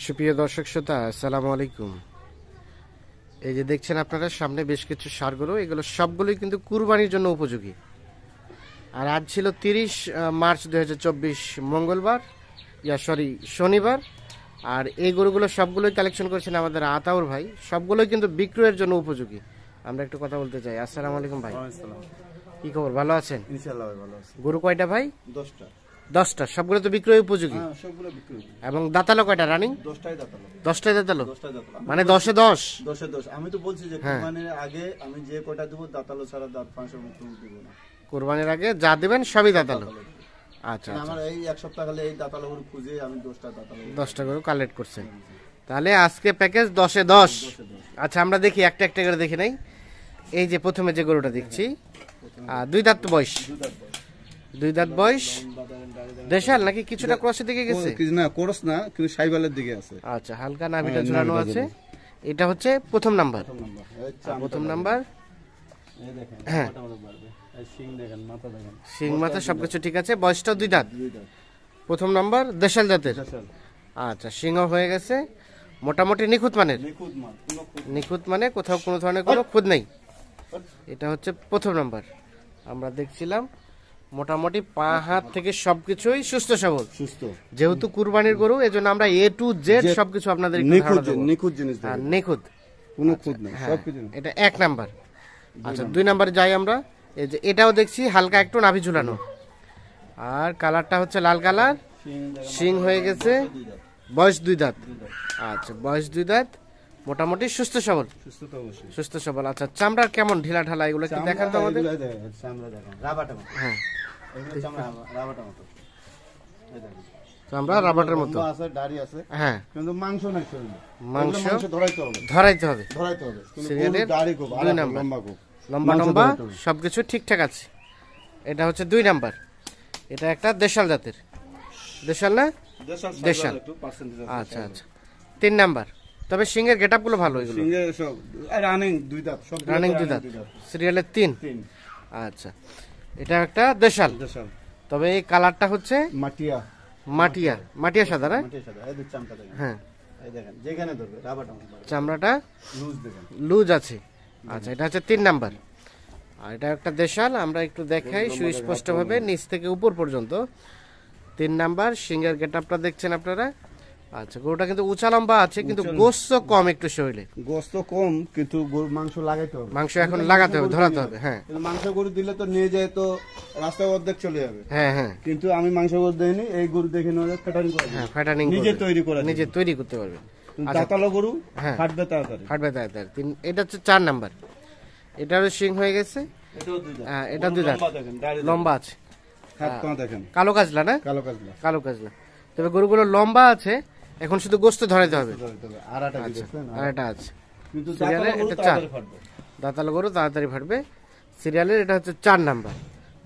সুপ্রিয় দর্শক শ্রোতা, আসসালামু আলাইকুম। এই যে দেখছেন আপনারা সামনে বেশ কিছু ষাঁড় গরু, এগুলো সবগুলোই কিন্তু কুরবানির জন্য উপযোগী। আর আজ ছিল 30 মার্চ 2024 মঙ্গলবার, শনিবার। আর এই গরুগুলো সবগুলোই কালেকশন করেছেন আমাদের আতাউর ভাই, সবগুলোই কিন্তু বিক্রয়ের জন্য উপযোগী। আমরা একটু কথা বলতে চাই। আসসালামু আলাইকুম ভাই, কি খবর? ভালো আছেন? ইনশাআল্লাহ ভাই, ভালো আছি। গরু কয়টা ভাই? 10টা। 10টা, সবগুলো তো বিক্রয় উপযোগী? হ্যাঁ, সবগুলো বিক্রি। এবং দাঁতালো কয়টা রানিং? 10টাই দাঁতালো। 10টাই দাঁতালো, 10টা দাঁতালো। মানে 10-এ 10। 10-এ 10। আমি তো বলছি যে কুরবানির আগে আমি যে কয়টা দেব দাঁতালো ছাড়া দাঁত ফাঁসের মতো দেব না। কুরবানির আগে যা দিবেন সবই দাঁতালো। আচ্ছা, আমার এই এক সপ্তাহ খালি এই দাঁতালো গরু খুঁজে আমি 10টা দাঁতালো 10টা গরু কালেক্ট করছেন। তাহলে আজকে প্যাকেজ 10-এ 10। আচ্ছা, আমরা দেখি একটা একটা করে দেখি নাই। এই যে প্রথমে যে গরুটা দেখছি, 2 দাঁত বয়স। 2 দাঁত বয়স, দেশাল নাকি কিছুটা ক্রসের দিকে গেছে? না, কোরস না, কিন্তু সাইবালের দিকে আছে। আচ্ছা, হালকা নাভিটা ঝুলানো আছে। এটা হচ্ছে প্রথম নাম্বার। প্রথম নাম্বার, এই দেখেন হ্যাঁ, মোটামুটি বাড়বে। এই শিং দেখেন, মাথা দেখেন, শিং মাথা সবকিছু ঠিক আছে। বয়সটা 2 দাঁত। প্রথম নাম্বার, দেশাল জাতের। আচ্ছা, সিংহ হয়ে গেছে, মোটামুটি নিখুঁত মানের। নিখুঁত মানে কোথাও কোনো ধরনের কোনো খুঁত নেই। এটা হচ্ছে প্রথম নাম্বার। আমরা দেখছিলাম মোটামুটি পা হাত থেকে সবকিছুই সুস্থ সবল, সুস্থ। যেহেতু কুরবানির গরু, এজন্য আমরা A to Z সবকিছু আপনাদের নিখুঁত জিনিস দেব। নিখুঁত, কোনো খুঁত নেই, সবকিছু। এটা 1 নাম্বার। আচ্ছা, 2 নাম্বারে যাই আমরা। এই যে এটাও দেখছি হালকা একটু নাভি ঝুলানো, আর কালারটা হচ্ছে লাল কালার। শিং হয়ে গেছে, বয়স 2 দাঁত। আচ্ছা, বয়স 2 দাঁত, মোটামুটি সুস্থ সবল। সুস্থ সবল। আচ্ছা, চামড়া কেমন? ঢিলা ঢালা এগুলো একটু দেখান তো আমাদের। হ্যাঁ, চামড়া রাবারের মতো আছে, দাড়ি আছে, হ্যাঁ, কিন্তু মাংস নাই শরীরে। মাংস ধরাইতে হবে, ধরাইতে হবে। কিন্তু সিরিয়ালের দাড়ি খুব 2 নাম্বার, লম্বা লম্বা সবকিছু ঠিকঠাক আছে। এটা হচ্ছে 2 নাম্বার। এটা একটা দেশাল জাতের। দেশাল না? দেশাল। আচ্ছা আচ্ছা, 3 নাম্বার। তবে সিংহের গেটআপ গুলো ভালো, এগুলো রানিং 2 দাঁত, সব রানিং 2 দাঁত, সিরিয়ালের 3। আচ্ছা, এটা একটা দেশাল। তবে এই কালারটা হচ্ছে মাটিয়া মাটিয়া, মাটিয়া সাদা না? মাটিয়া সাদা। এই চামড়া দেখেন, হ্যাঁ, এই দেখেন যেখানে ধরবে রাবারটা চামড়াটা লুজ দেখেন, লুজ আছে। আচ্ছা, এটা হচ্ছে 3 নাম্বার। আর এটা একটা দেশাল। আমরা একটু দেখাই সুস্পষ্ট ভাবে নিচ থেকে উপর পর্যন্ত। 3 নাম্বার। সিংহের গেটআপটা দেখছেন আপনারা। আচ্ছা, গরুটা কিন্তু উঁচা লম্বা আছে, কিন্তু গোস্ত কম একটু শরীরে। গোস্ত কম, কিন্তু গরু মাংস লাগাইতে হবে। মাংস এখন লাগাতে হবে, ধরাতে হবে। হ্যাঁ, মাংস গরু দিলে তো নিয়ে যায় তো রাস্তায় অর্ধেক চলে যাবে। হ্যাঁ হ্যাঁ, কিন্তু আমি মাংস গরু দেইনি, এই গরু দেখে নেওয়া ফ্যাটারিং করে। হ্যাঁ, ফ্যাটানিং নিজে তৈরি করে, নিজে তৈরি করতে পারবে। দাঁতালো গরু হ্যাঁ, ফাটবে তাড়াতাড়ি, ফাটবে তাড়াতাড়ি। এটা হচ্ছে 4 নাম্বার। এটারও শিং হয়ে গেছে। এটা 2 দাঁত, লম্বা আছে। হাত পা দেখেন, কালো কাজলা না? কালো কাজলা। তবে গরুগুলো লম্বা আছে, এখন শুধু গোস্ত ধরাইতে হবে। আর এটা আছে কিন্তু সিরিয়ালে। এটা 4 দাঁতাল গরু, তাড়াতাড়ি ফাটবে। সিরিয়ালের এটা হচ্ছে 4 নাম্বার।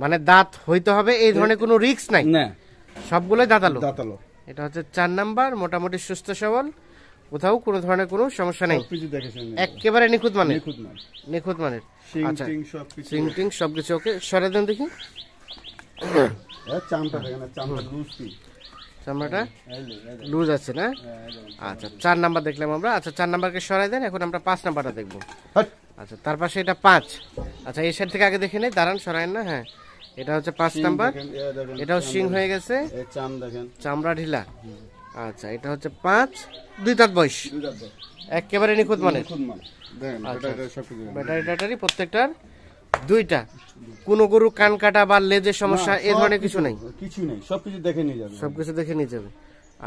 মানে দাঁত হইতে হবে, এই ধরনের কোনো রিস্ক নাই না, সবগুলোই দাঁতালো। দাঁতালো। এটা হচ্ছে 4 নাম্বার, মোটামুটি সুস্থ সবল, কোথাও কোনো ধরনের কোনো সমস্যা নেই, একেবারে নিখুঁত মানের। নিখুঁত মানের। আচ্ছা, সিং টিং সবকিছু ওকে। সরে দেন দেখি চামড়াটা লুজ আছে না? আচ্ছা, 4 নাম্বার দেখলাম আমরা। আচ্ছা, 4 নাম্বারকে সরাই দেন। এখন আমরা 5 নাম্বারটা দেখবো। আচ্ছা, তার পাশে এটা 5। আচ্ছা, এই সাইড থেকে আগে দেখে নেই, দাঁড়ান, সরায়েন না। হ্যাঁ, এটা হচ্ছে 5 নাম্বার। এটাও শিং হয়ে গেছে, চামড়া ঢিলা। আচ্ছা, এটা হচ্ছে 5, 2 দাঁত বয়স, একেবারে নিখুঁত মানের। ব্যাটারি ট্যাটারি প্রত্যেকটার 2টা। কোন গরু কান কাটা বা লেজের সমস্যা এই ধরনের কিছু নেই, কিছু নেই, সবকিছু দেখে নিয়ে যাবে, সবকিছু দেখে নিয়ে যাবে।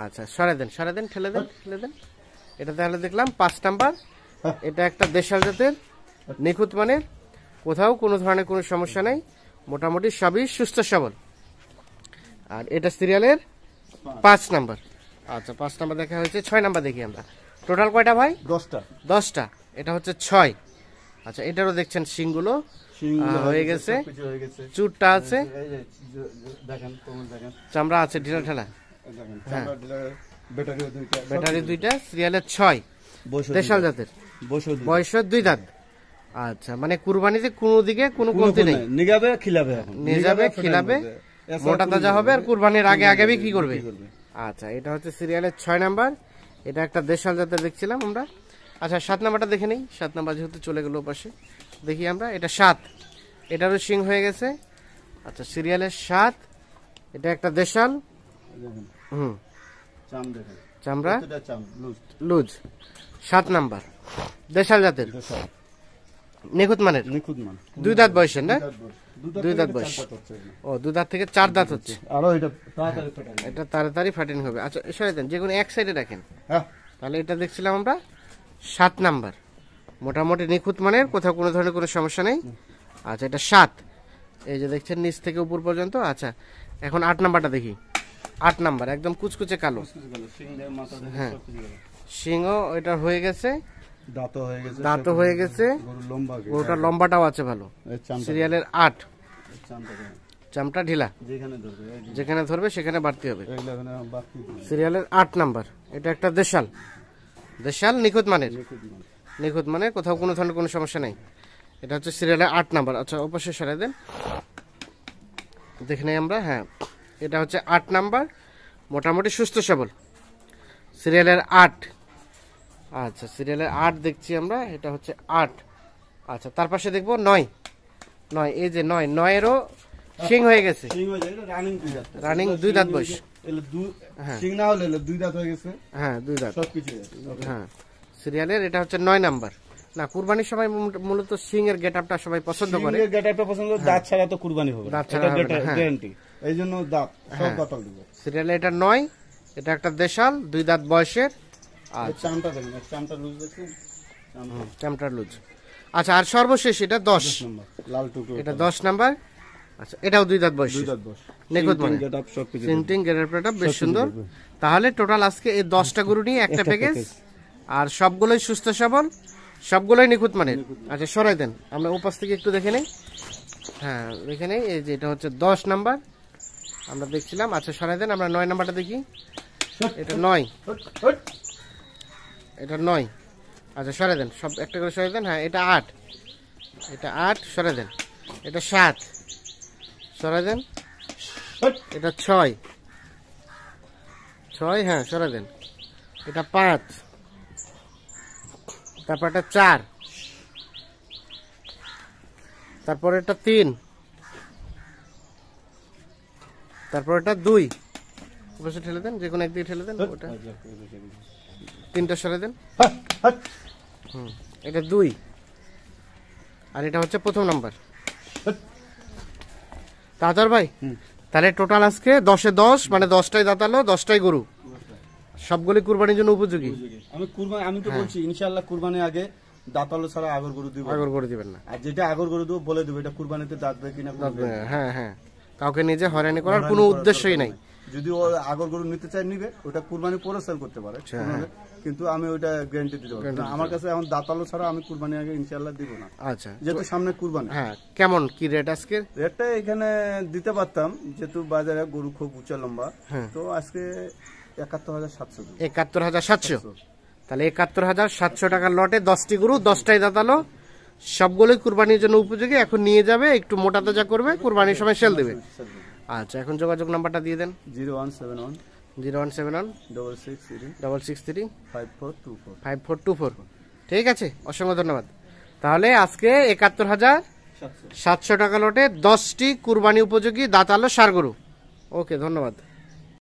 আচ্ছা, সরে দেন, সরে দেন, ঠেলে দেন, ঠেলে দেন। এটা তাহলে দেখলাম 5 নাম্বার। এটা একটা দেশাল জাতের, নিখুঁত মানের, কোথাও কোনো ধরনের কোনো সমস্যা নেই, মোটামুটি সবই সুস্থ সবল। আর এটা সিরিয়ালের 5 নাম্বার। আচ্ছা, 5 নাম্বার দেখা হয়েছে। 6 নাম্বার দেখি আমরা। টোটাল কয়টা ভাই? 10টা। এটা হচ্ছে 6। আচ্ছা, এটারও দেখছেন শিংগুলো হয়ে গেছে, চুটটা আছে, চামড়া আছে ঢিলা ঢালা। ব্যাটারি 2টা, সিরিয়ালের 6, দেশাল জাতের, বয়স 2 দাঁত। আচ্ছা, মানে কুরবানিতে কোনো দিকে কোনো কমতি নেই, নিয়ে যাবে খিলাবে, মোটা তাজা হবে, আর কুরবানির আগে আগে বিক্রি করবে। আচ্ছা, এটা হচ্ছে সিরিয়ালের 6 নাম্বার। এটা একটা দেশাল জাতের দেখছিলাম আমরা। আচ্ছা 7 নাম্বারটা দেখে নেই, 7 নাম্বার যেহেতু চলে গেল পাশে, দেখি আমরা। এটা 7, এটারও শিং হয়ে গেছে। আচ্ছা সিরিয়ালের 7, এটা একটা দেশাল। দেখেন হুম, চাম দেখেন, চামড়া এটা চাম লুজ, লুজ। 7 নাম্বার দেশাল জাতের, এটা সব নিখুঁত মানের, নিখুঁত মান, 2 দাঁত বয়সের না? দুই দাঁত থেকে বয়স। 4 দাঁত হচ্ছে এগুলো। ও 2 দাঁত থেকে 4 দাঁত হচ্ছে। আরো এটা তাড়াতাড়ি ফেটে যাবে। এটা তাড়াতাড়ি ফাটেন হবে। আচ্ছা সরে দেন, যে কোনো এক সাইডে রাখেন। হ্যাঁ তাহলে এটা দেখছিলাম আমরা 7 নাম্বার, মোটামুটি নিখুঁত মানের, কোথাও কোনো ধরনের কোনো সমস্যা নেই। আচ্ছা এটা 7, এই যে দেখছেন নিচ থেকে উপর পর্যন্ত। আচ্ছা এখন 8 নাম্বারটা দেখি। 8 নাম্বার একদম কুচকুচে কালো, সিং দিয়ে মাথা দিয়ে হ্যাঁ। সব কিছু গেল। শিংও এটা হয়ে গেছে, দাঁতও হয়ে গেছে, দাঁতও হয়ে গেছে, গরু লম্বা গরুটার লম্বাটাও আছে ভালো। এই চামটা সিরিয়ালের 8, চামটা দেখেন। চামটা ঢিলা, যেখানে ধরবে এই যে, যেখানে ধরবে সেখানে বাড়তি হবে। এগুলো এখানে বাকি নেই। সিরিয়ালের 8 নাম্বার, এটা একটা দেশাল, দেশাল নিখুঁত মানের, নিখুঁত মান। নিখুঁত মানে কোথাও কোনো ধরনের কোনো সমস্যা নেই। এটা হচ্ছে সিরিয়ালের 8 নাম্বার। আচ্ছা অবশ্যই সরাই দেন, দেখে নেই আমরা। হ্যাঁ এটা হচ্ছে 8 নাম্বার, মোটামুটি সুস্থ সবল, সিরিয়ালের 8। আচ্ছা সিরিয়ালের 8 দেখছি আমরা, এটা হচ্ছে 8। আচ্ছা তার পাশে দেখবো 9, এই যে 9 এরও শিং হয়ে গেছে, সিং হয়ে যায়, এটা রানিং 2 দাঁত। রানিং 2 দাঁত বয়স। এলে হ্যাঁ। সিং না হলে 2 দাঁত হয়ে গেছে, হ্যাঁ 2 দাঁত। সব কিছু আছে। হ্যাঁ সিরিয়ালের এটা হচ্ছে 9 নাম্বার। না কুরবানির সময় মূলত সিং এর গেটআপটা সবাই পছন্দ করে। সিংয়ের গেটআপটা পছন্দ করে, দাঁত ছাড়া তো কুরবানি হবে না। দাঁত ছাড়া এটা হবে না, হ্যাঁ। গ্যারান্টি। এইজন্য দাঁত সব দাঁতাল দিব। সিরিয়ালে এটা 9, এটা একটা দেশাল 2 দাঁত বয়সের। এই চামটা দেখেন, এই চামটা লুজ দেখছেন, চামটা চামটার লুজ। আচ্ছা আর সর্বশেষ এটা 10, নাম্বার লাল টুকরো, এটা 10 নাম্বার। আচ্ছা এটাও 2 দাঁত বয়স, 2 দাঁত বস, নিখুঁত মানে গেটআপ সব কিছু সিংটিং গেটআপটা বেশ সুন্দর। তাহলে টোটাল আজকে এই 10টা গরু নিয়ে একটা প্যাকেজ, আর সবগুলোই সুস্থ সবল, সবগুলোই নিখুঁত মানের। আচ্ছা সরাই দেন, আমরা উপাস থেকে একটু দেখে নেই। হ্যাঁ দেখে নেই, এই যে এটা হচ্ছে 10 নাম্বার আমরা দেখছিলাম। আচ্ছা সরাই দেন, আমরা 9 নাম্বারটা দেখি। এটা 9, এটা 9। আচ্ছা সরাই দেন, সব একটা করে সরাই দেন। হ্যাঁ এটা 8, এটা 8 সরাই দেন। এটা 7 সরাই দেন। এটা 6, হ্যাঁ সরাই দেন। এটা 5, তারপর এটা 4, তারপর এটা 3, তারপর এটা 2। অবশ্য ঠেলে দেন, যে কোনো একদিকে ঠেলে দেন। ওটা 3টা সরাই দেন। এটা 2, আর এটা হচ্ছে প্রথম নাম্বার। তাজার ভাই তাহলে টোটাল আজকে 10-এ 10, মানে 10টাই দাঁতালো, 10টাই গরু, সবগুলি কুরবানির জন্য উপযোগী। আমি তো বলছি ইনশাআল্লাহ কুরবানি আগে দাঁতালো ছাড়া আগর গরু দিব, আগর করে দিবেন না। আর যেটা আগর গরু দেবো বলে দেবো এটা কুরবানিতে দাঁতবে কিনা। হ্যাঁ হ্যাঁ, কাউকে নিজে হয়রানি করার কোনো উদ্দেশ্যই নাই। যদি ও আগর গরু নিতে চায় নিবে, ওটা কুরবানি পরে সেল করতে পারে, কিন্তু আমি ওইটা গ্যারান্টি দিতে পারবো না। আমার কাছে এখন দাঁতালো ছাড়া আমি কুরবানি আগে ইনশাআল্লাহ দিব না। আচ্ছা যেহেতু সামনে কুরবানি। হ্যাঁ কেমন কি রেট আজকে? রেটটা এখানে দিতে পারতাম, যেহেতু বাজারে গরু খুব উঁচা লম্বা, তো আজকে 71,700। 71,700, তাহলে 71,700 টাকার লটে 10টি গরু, 10টাই দাঁতালো, সবগুলোই কুরবানির জন্য উপযোগী। এখন নিয়ে যাবে, একটু মোটা তাজা করবে, কুরবানির সময় সেল দেবে। আচ্ছা এখন যোগাযোগ নাম্বারটা দিয়ে দেন। 0171 0171 663 663 5424। 5424। ঠিক আছে, অসংখ্য ধন্যবাদ। তাহলে আজকে 71,700 টাকা লটে 10টি কুরবানি উপযোগী দাঁতালো ষাঁড় গরু। ওকে ধন্যবাদ।